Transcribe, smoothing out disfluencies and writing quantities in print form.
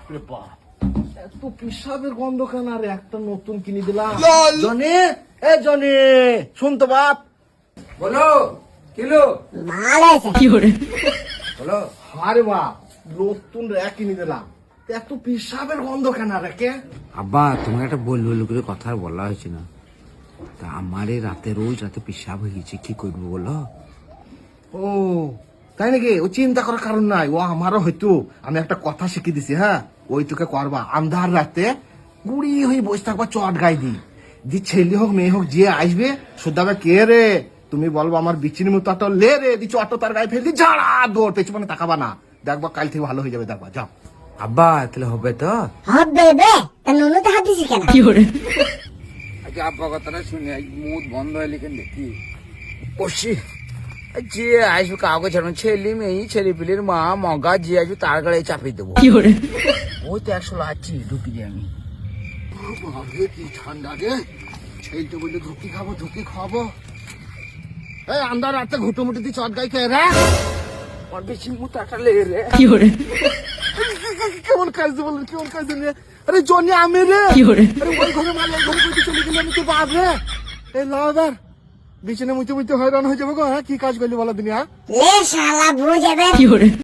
এত পিসাবের গন্ধ কেন? আর একটা নতুন কিনে দিলাম। জনি, এ জনি, শুনতো বাপ, বলো কিলো বলো। আরে বাপ, নতুন র্যাক কিনে দিলাম। এত পিসাবের গন্ধ কেন রেখে? আব্বা তোমাকে একটা বলবো করে কথা আর বলা হয়েছে না, তা আমারে রাতে রোজ রাতে পেশাব হয়ে গেছে, কি করবো বলো? ও তাই নাকি? ও চিন্তা করার কারণ নাই, ও আমারও হয়তো। আমি একটা কথা শিখিয়ে দিছি, হ্যাঁ, ওই তোকে করবা। আন্ধার রাতে গুড়ি হয়ে বসে থাকবা, চট গাই দি ছেলে হোক মেয়ে হোক যে আসবে শুধাবে, কে রে? তুমি বলবো আমার বিচিনি মতো একটা লে রে, দি চট তার গায়ে ফেলদি, ঝাড়া দৌড়, পেছনে তাকাবা না। দেখবা কাল থেকে ভালো হয়ে যাবে, দেখবা। যাও আব্বা তাহলে হবে তো? হবে বে, তা নুনুতে হাত দিছি কেন? আগে আব্বা কথাটা শুনে মুখ বন্ধ হয়ে লিখেন দেখি। ওসি যে আসবে কাউকে ছাড়ুন, ছেলে মেয়ে ছেলে পিলের মা মগা যে আসবে তার গাড়ি চাপিয়ে দেবো। ওই তো 100 আছি, ঢুকি দিয়ে আমি। বাবারে, কি ঠান্ডা রে! ছেলেটা বললে ধুকি খাবো, ধুকি খাবো। এই আন্ধার রাতে ঘুটুমুটি দি চট গাই খেয়ে রে, ওর বেশি মুখ একটা লেগে রে। কেমন কাজ বলেন, কেমন কাজ রে? আরে জনি আমি রে, আরে ওই ঘরে মাল, ওই ঘরে বইতে চলে গেলে আমি তো বাপ রে। এই লাভার বিছানে মুইতে মুইতে হয়রান হয়ে যাবো গো। হ্যাঁ, কি কাজ করলি বলো দিনি? হ্যাঁ, লে শালা বুঝে বে।